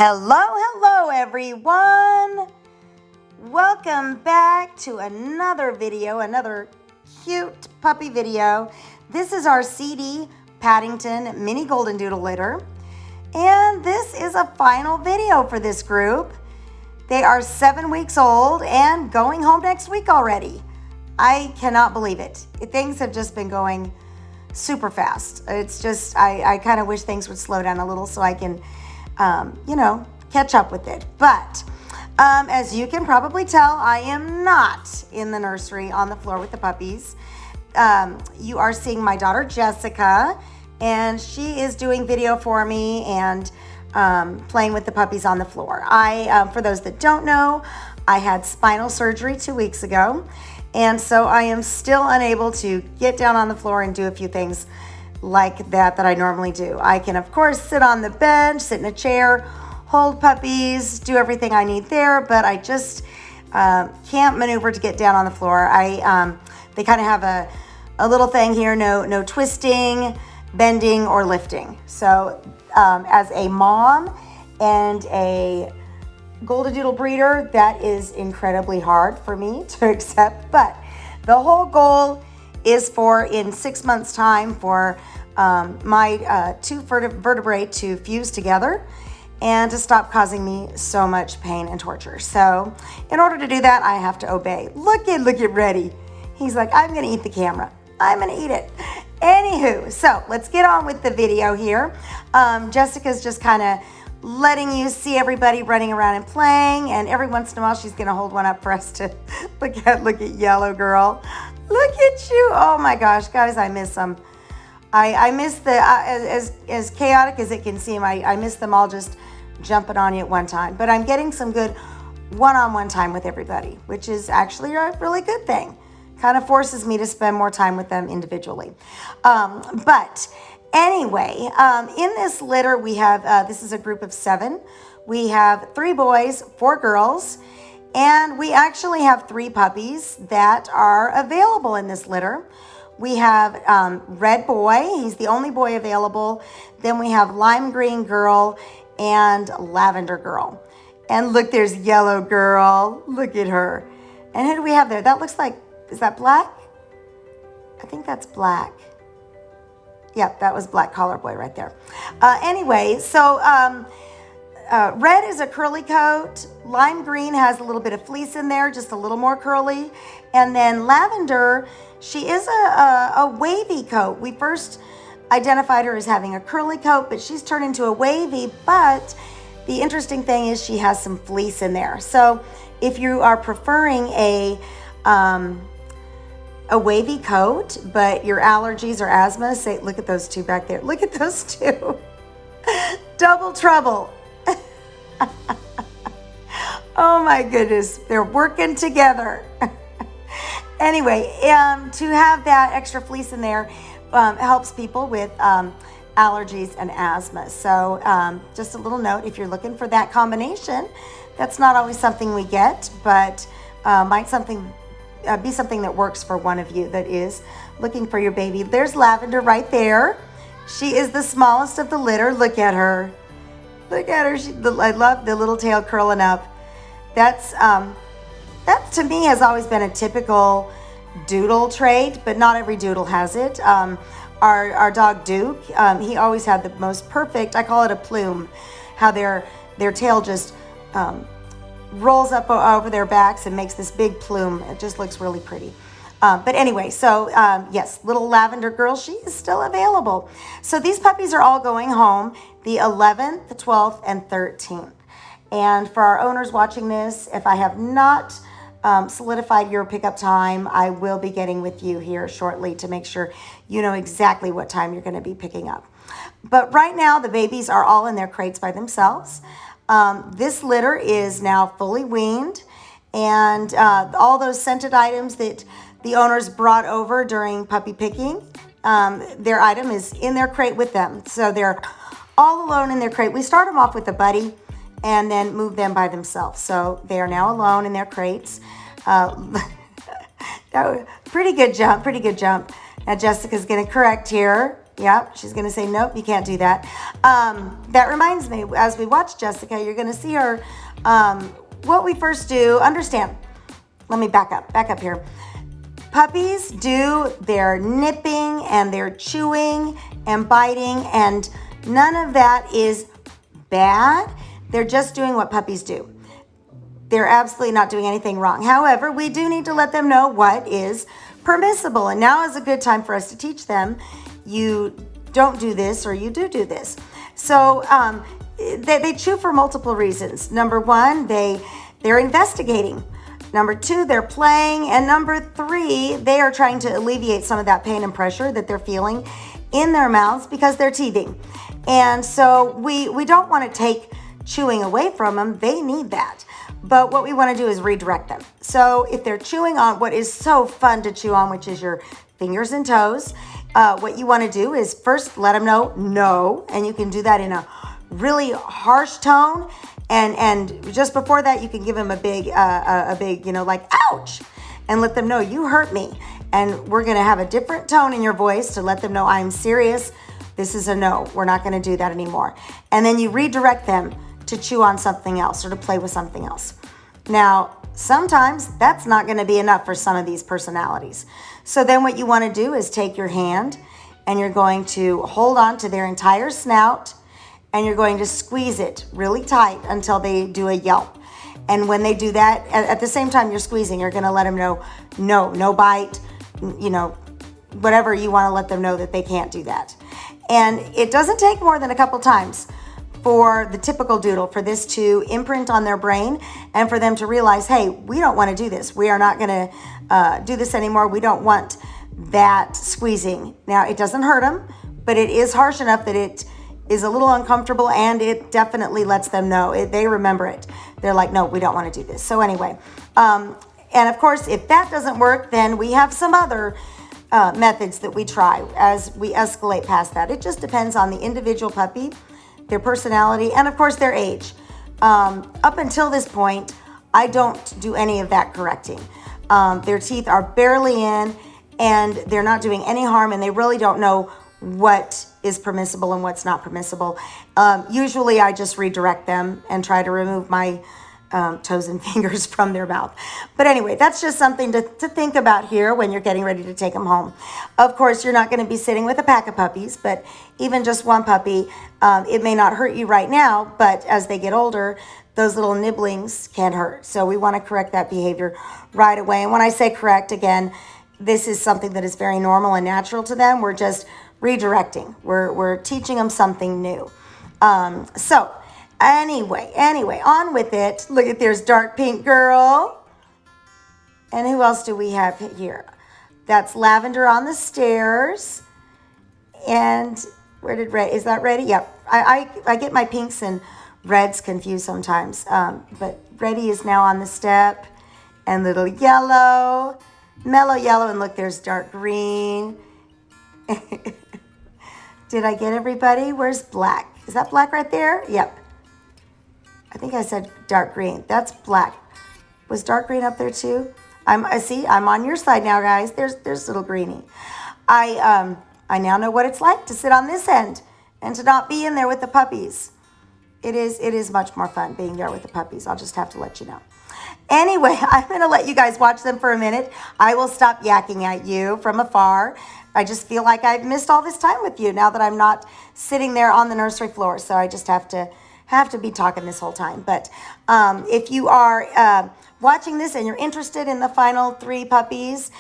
Hello everyone. Welcome back to another video, another cute puppy video. This is our CD Paddington mini Goldendoodle litter. And this is a final video for this group. They are 7 weeks old and going home next week already. I cannot believe it. Things have just been going super fast. It's just, I kind of wish things would slow down a little so I can catch up with it. But as you can probably tell, I am not in the nursery on the floor with the puppies. You are seeing my daughter Jessica, and she is doing video for me and playing with the puppies on the floor. For those that don't know, I had spinal surgery 2 weeks ago, and so I am still unable to get down on the floor and do a few things like that I normally do. I can, of course, sit on the bench, sit in a chair, hold puppies, do everything I need there, but I just can't maneuver to get down on the floor. They kind of have a little thing here, no twisting, bending, or lifting. So as a mom and a Goldendoodle breeder, that is incredibly hard for me to accept, but the whole goal is for in 6 months time for my two vertebrae to fuse together and to stop causing me so much pain and torture. So in order to do that, I have to obey. Look at Reddy. He's like, I'm gonna eat the camera. I'm gonna eat it. Anywho, so let's get on with the video here. Jessica's just kind of letting you see everybody running around and playing, and every once in a while she's gonna hold one up for us to look at Yellow Girl. Look at you. Oh my gosh, guys, I miss them. I miss the, as chaotic as it can seem, I miss them all just jumping on you at one time. But I'm getting some good one-on-one time with everybody, which is actually a really good thing. Kind of forces me to spend more time with them individually. But anyway, in this litter we have, this is a group of 7. We have 3 boys, 4 girls, and we actually have 3 puppies that are available in this litter. We have Red Boy, he's the only boy available. Then we have Lime Green Girl and Lavender Girl. And look, there's Yellow Girl. Look at her. And who do we have there? That looks like, is that black? I think that's black. Yep, that was Black Collar Boy right there. Anyway, so red is a curly coat. Lime green has a little bit of fleece in there, just a little more curly. And then lavender, she is a wavy coat. We first identified her as having a curly coat, but she's turned into a wavy. But the interesting thing is she has some fleece in there. So if you are preferring a wavy coat, but your allergies or asthma, say, look at those 2 back there. Look at those 2. Double trouble. Oh my goodness, they're working together. Anyway, to have that extra fleece in there helps people with allergies and asthma. So just a little note, if you're looking for that combination, that's not always something we get, but might be something that works for one of you that is looking for your baby. There's Lavender right there. She is the smallest of the litter. Look at her. Look at her. I love the little tail curling up. That to me has always been a typical doodle trait, but not every doodle has it. Our dog Duke, he always had the most perfect, I call it a plume, how their tail just rolls up over their backs and makes this big plume. It just looks really pretty. But anyway, so yes, little Lavender Girl, she is still available. So these puppies are all going home the 11th, the 12th, and 13th. And for our owners watching this, if I have not solidified your pickup time, I will be getting with you here shortly to make sure you know exactly what time you're going to be picking up. But right now, the babies are all in their crates by themselves. This litter is now fully weaned, and all those scented items that the owners brought over during puppy picking, their item is in their crate with them. So they're all alone in their crate. We start them off with a buddy and then move them by themselves. So they are now alone in their crates. Pretty good jump, pretty good jump. Now Jessica's gonna correct here. Yeah, she's going to say, nope, you can't do that. That reminds me, as we watch Jessica, you're going to see her, what we first do, understand. Let me back up here. Puppies do their nipping and their chewing and biting, and none of that is bad. They're just doing what puppies do. They're absolutely not doing anything wrong. However, we do need to let them know what is permissible, and now is a good time for us to teach them, you don't do this or you do this. So they chew for multiple reasons. Number one, they're investigating. Number two, they're playing. And number three, they are trying to alleviate some of that pain and pressure that they're feeling in their mouths because they're teething. And so we don't want to take chewing away from them. They need that. But what we want to do is redirect them. So if they're chewing on what is so fun to chew on, which is your fingers and toes, what you want to do is first let them know no, and you can do that in a really harsh tone. And just before that, you can give them a big, like, ouch, and let them know you hurt me. And we're going to have a different tone in your voice to let them know I'm serious. This is a no. We're not going to do that anymore. And then you redirect them to chew on something else or to play with something else. Now, sometimes that's not going to be enough for some of these personalities. So then what you want to do is take your hand and you're going to hold on to their entire snout and you're going to squeeze it really tight until they do a yelp. And when they do that, at the same time you're squeezing, you're going to let them know, no bite, whatever you want to let them know that they can't do that. And it doesn't take more than a couple times for the typical doodle, for this to imprint on their brain and for them to realize, hey, we don't want to do this. We are not going to do this anymore. We don't want that squeezing. Now, it doesn't hurt them, but it is harsh enough that it is a little uncomfortable, and it definitely lets them know. They remember it. They're like, no, we don't want to do this. So anyway, and of course, if that doesn't work, then we have some other methods that we try as we escalate past that. It just depends on the individual puppy, their personality, and of course their age. Up until this point, I don't do any of that correcting. Their teeth are barely in and they're not doing any harm, and they really don't know what is permissible and what's not permissible. Usually I just redirect them and try to remove my toes and fingers from their mouth. But anyway, that's just something to think about here when you're getting ready to take them home. Of course, you're not going to be sitting with a pack of puppies, but even just one puppy, it may not hurt you right now, but as they get older, those little nibblings can hurt. So we want to correct that behavior right away. And when I say correct, again, this is something that is very normal and natural to them. We're just redirecting. We're teaching them something new. So anyway, on with it. Look at, there's Dark Pink Girl. And who else do we have here? That's Lavender on the stairs. And where did Red, is that Reddy? Yep. I get my pinks and reds confused sometimes. But Reddy is now on the step. And little yellow, mellow yellow, and look, there's dark green. Did I get everybody? Where's black? Is that black right there? Yep. I think I said dark green. That's black. Was dark green up there too? I see. I'm on your side now, guys. There's little greenie. I now know what it's like to sit on this end and to not be in there with the puppies. It is much more fun being there with the puppies. I'll just have to let you know. Anyway, I'm going to let you guys watch them for a minute. I will stop yakking at you from afar. I just feel like I've missed all this time with you now that I'm not sitting there on the nursery floor. So I just have to be talking this whole time. But if you are watching this and you're interested in the final 3 puppies,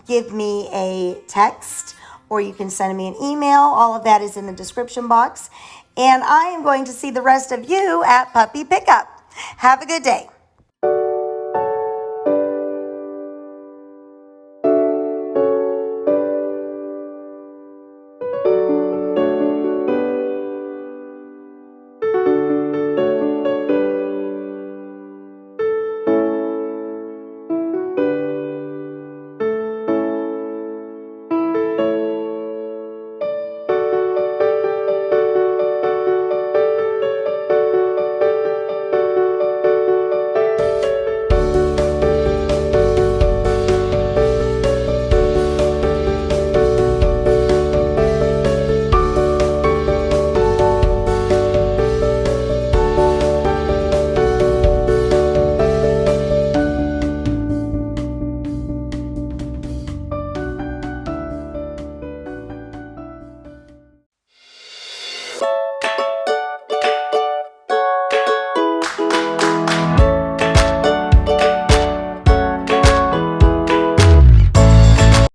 give me a text or you can send me an email. All of that is in the description box. And I am going to see the rest of you at Puppy Pickup. Have a good day.